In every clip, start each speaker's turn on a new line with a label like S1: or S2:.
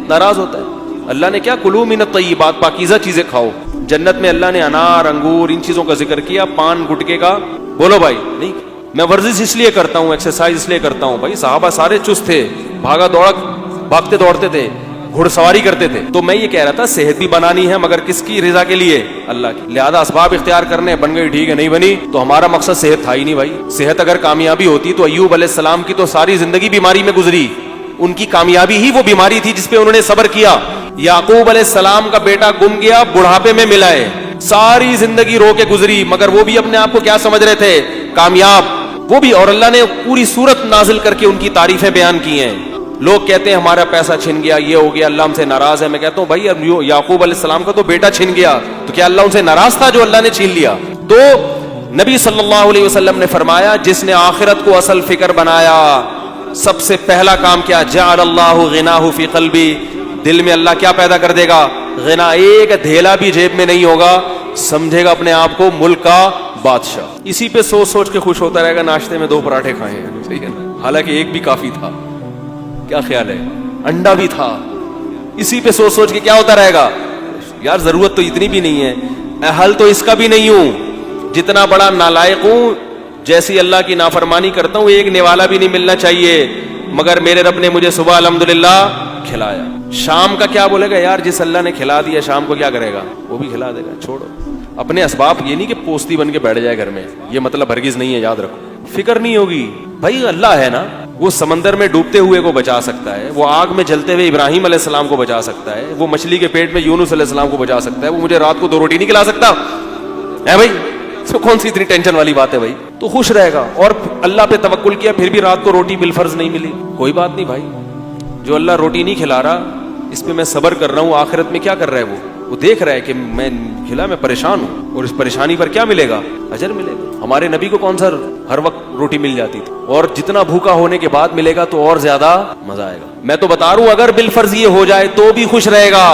S1: ناراض ہوتا ہے. اللہ نے کیا کلو من الطیبات, پاکیزہ چیزیں کھاؤ. جنت میں اللہ نے انار, انگور, ان چیزوں کا ذکر کیا, پان گٹکے کا بولو بھائی نہیں. میں ورزش اس لیے کرتا ہوں, ایکسرسائز اس لیے کرتا ہوں. بھائی صحابہ سارے چست تھے, بھاگتے دوڑتے تھے, گھڑ سواری کرتے تھے. تو میں یہ کہہ رہا تھا صحت بھی بنانی ہے, مگر کس کی رضا کے لیے؟ اللہ کی. لہذا اسباب اختیار کرنے, بن گئی ٹھیک ہے, نہیں بنی تو ہمارا مقصد صحت تھا ہی نہیں بھائی. صحت اگر کامیابی ہوتی تو ایوب علیہ السلام کی تو ساری زندگی بیماری میں گزری. ان کی کامیابی ہی وہ بیماری تھی جس پہ انہوں نے صبر کیا. یعقوب علیہ السلام کا بیٹا گم گیا, بڑھاپے میں ملا ہے, ساری زندگی رو کے گزری, مگر وہ بھی اپنے آپ کو کیا سمجھ رہے تھے؟ کامیاب. وہ بھی, اور اللہ نے پوری سورت نازل کر کے ان کی تعریفیں بیان کی ہیں. لوگ کہتے ہیں ہمارا پیسہ چھن گیا, یہ ہو گیا, اللہ ہم سے ناراض ہے. میں کہتا ہوں بھائی یعقوب علیہ السلام کا تو بیٹا چھن گیا, تو کیا اللہ ان سے ناراض تھا جو اللہ نے چھین لیا؟ تو نبی صلی اللہ علیہ وسلم نے فرمایا جس نے آخرت کو اصل فکر بنایا, سب سے پہلا کام کیا؟ جعل اللہ غناہ فی قلبی, دل میں اللہ کیا پیدا کر دے گا؟ غنا. ایک دھیلا بھی جیب میں نہیں ہوگا, سمجھے گا اپنے آپ کو ملک کا بادشاہ. اسی پہ سوچ سوچ کے خوش ہوتا رہے گا. ناشتے میں 2 پراٹھے کھائے ہیں, صحیح ہے نا, حالانکہ ایک بھی کافی تھا. کیا خیال ہے؟ انڈا بھی تھا. اسی پہ سوچ سوچ کے کیا ہوتا رہے گا؟ یار ضرورت تو اتنی بھی نہیں ہے, اہل تو اس کا بھی نہیں ہوں, جتنا بڑا نالائق ہوں, جیسی اللہ کی نافرمانی کرتا ہوں, ایک نوالا بھی نہیں ملنا چاہیے, مگر میرے رب نے مجھے صبح الحمدللہ کھلایا. شام کا کیا بولے گا؟ یار جس اللہ نے کھلا دیا شام کو کیا کرے گا؟ وہ بھی کھلا دے گا. چھوڑو اپنے اسباب. یہ نہیں کہ پوستی بن کے بیٹھ جائے گھر میں, یہ مطلب ہرگز نہیں ہے, یاد رکھو. فکر نہیں ہوگی بھائی, اللہ ہے نا, وہ سمندر میں ڈوبتے ہوئے کو بچا سکتا ہے, وہ آگ میں جلتے ہوئے ابراہیم علیہ السلام کو بچا سکتا ہے, وہ مچھلی کے پیٹ میں یونس علیہ السلام کو بچا سکتا ہے, وہ مجھے رات کو 2 روٹی نہیں کھلا سکتا ہے بھائی. تو کون سی اتنی ٹینشن والی بات ہے بھائی؟ تو خوش رہے گا. اور اللہ پہ توکل کیا, پھر بھی رات کو روٹی بالفرض نہیں ملی, کوئی بات نہیں بھائی. جو اللہ روٹی نہیں کھلا رہا, اس پہ میں صبر کر رہا ہوں. آخرت میں کیا کر رہا ہے وہ دیکھ رہا ہے کہ میں کھلا, میں پریشان ہوں, اور اس پریشانی پر کیا ملے گا؟ اجر ملے گا. ہمارے نبی کو کون سا ہر وقت روٹی مل جاتی تھی, اور جتنا بھوکا ہونے کے بعد ملے گا تو اور زیادہ مزہ آئے گا. میں تو بتا رہا ہوں اگر بالفرض یہ ہو جائے تو بھی خوش رہے گا.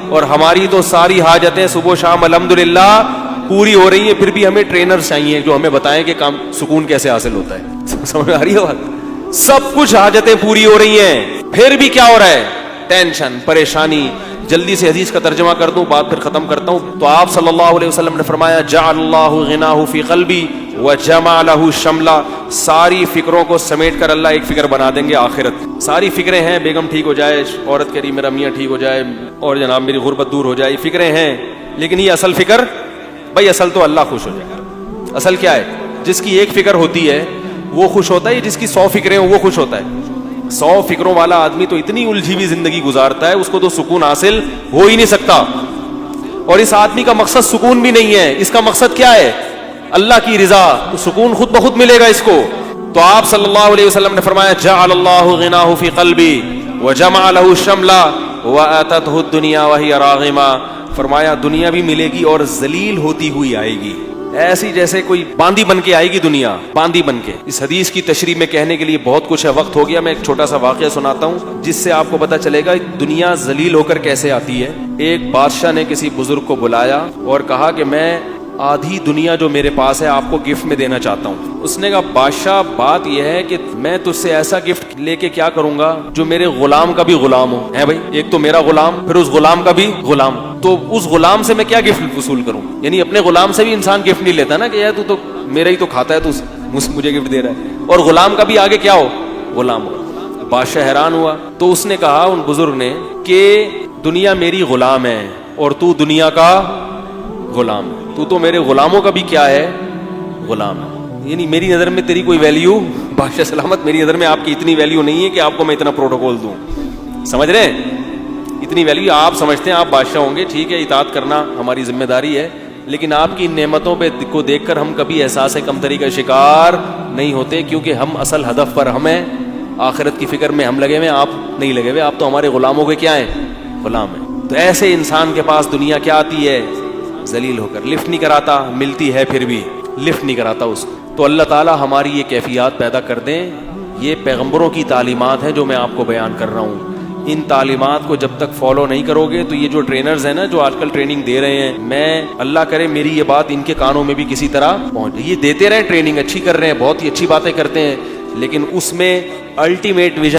S1: اور ہماری تو ساری حاجتیں صبح شام الحمدللہ پوری ہو رہی ہیں, پھر بھی ہمیں ٹرینر چاہیے جو ہمیں بتائیں کہ کام سکون کیسے حاصل ہوتا ہے. سمجھ آ رہی ہے بات؟ سب کچھ حاجتیں پوری ہو رہی ہیں, پھر بھی کیا ہو رہا ہے؟ ٹینشن, پریشانی. جلدی سے حدیث کا ترجمہ کر دوں, بات پھر ختم کرتا ہوں. تو آپ صلی اللہ علیہ وسلم نے فرمایا جعل اللہ غناہ فی قلبی وجمع لہ شملا, ساری فکروں کو سمیٹ کر اللہ ایک فکر بنا دیں گے آخرت. ساری فکریں ہیں, بیگم ٹھیک ہو جائے, عورت کہہ رہی میرا میاں ٹھیک ہو جائے, اور جناب میری غربت دور ہو جائے, فکریں ہیں, لیکن یہ اصل فکر بھائی, اصل تو اللہ خوش ہو جائے. اصل کیا ہے؟ جس کی ایک فکر ہوتی ہے وہ خوش ہوتا ہے, جس کی 100 فکریں ہوں وہ خوش ہوتا ہے. 100 فکروں والا آدمی تو اتنی الجھی ہوئی زندگی گزارتا ہے, اس کو تو سکون حاصل ہو ہی نہیں سکتا. اور اس آدمی کا مقصد سکون بھی نہیں ہے, اس کا مقصد کیا ہے؟ اللہ کی رضا. تو سکون خود بخود ملے گا اس کو. تو آپ صلی اللہ علیہ وسلم نے فرمایا جعل اللہ غناہ فی قلبی وجمع لہ شملا واتتہ الدنیا وہی راغما. فرمایا دنیا بھی ملے گی اور ذلیل ہوتی ہوئی آئے گی, ایسی جیسے کوئی باندی بن کے آئے گی دنیا, باندی بن کے. اس حدیث کی تشریح میں کہنے کے لیے بہت کچھ ہے, وقت ہو گیا. میں ایک چھوٹا سا واقعہ سناتا ہوں جس سے آپ کو پتہ چلے گا دنیا ذلیل ہو کر کیسے آتی ہے. ایک بادشاہ نے کسی بزرگ کو بلایا اور کہا کہ میں آدھی دنیا جو میرے پاس ہے آپ کو گفٹ میں دینا چاہتا ہوں. اس نے کہا بادشاہ بات یہ ہے کہ میں تجھ سے ایسا گفٹ لے کے کیا کروں گا جو میرے غلام کا بھی غلام ہو. ہے بھائی, ایک تو میرا غلام, پھر اس غلام کا بھی غلام, تو اس غلام سے میں کیا گفٹ وصول کروں؟ یعنی اپنے غلام سے بھی انسان گفٹ نہیں لیتا نا کہ یار تو میرا ہی تو کھاتا ہے, تو مجھے گفٹ دے رہا ہے, اور غلام کا بھی آگے کیا ہو؟ غلام ہو. بادشاہ حیران ہوا. تو اس نے کہا ان بزرگ نے کہ دنیا میری غلام ہے اور تو دنیا کا غلام ہے, تو میرے غلاموں کا بھی کیا ہے؟ غلام ہے. یعنی میری نظر میں تیری کوئی ویلیو, بادشاہ سلامت, میری نظر میں آپ کی اتنی ویلیو نہیں ہے کہ آپ کو میں اتنا پروٹوکول دوں. سمجھ رہے ہیں؟ اتنی ویلیو آپ سمجھتے ہیں آپ بادشاہ ہوں گے, ٹھیک ہے, اطاعت کرنا ہماری ذمہ داری ہے, لیکن آپ کی ان نعمتوں پہ کو دیکھ کر ہم کبھی احساس کمتری کا شکار نہیں ہوتے, کیونکہ ہم اصل ہدف پر ہم ہیں, آخرت کی فکر میں ہم لگے ہوئے, آپ نہیں لگے ہوئے. آپ تو ہمارے غلاموں کے کیا ہیں؟ غلام ہیں. تو ایسے انسان کے پاس دنیا کیا آتی ہے؟ ذلیل ہو کر. لفٹ نہیں کراتا, ملتی ہے پھر بھی لفٹ نہیں کراتا اس کو. تو اللہ تعالیٰ ہماری یہ کیفیات پیدا کر دیں. یہ پیغمبروں کی تعلیمات ہیں جو میں آپ کو بیان کر رہا ہوں. ان تعلیمات کو جب تک فالو نہیں کرو گے تو یہ جو ٹرینرز ہیں نا جو آج کل ٹریننگ دے رہے ہیں, میں اللہ کرے میری یہ بات ان کے کانوں میں بھی کسی طرح پہنچ, یہ دیتے رہیں ٹریننگ, اچھی کر رہے ہیں, بہت ہی اچھی باتیں کرتے ہیں, لیکن اس میں الٹیمیٹ ویژن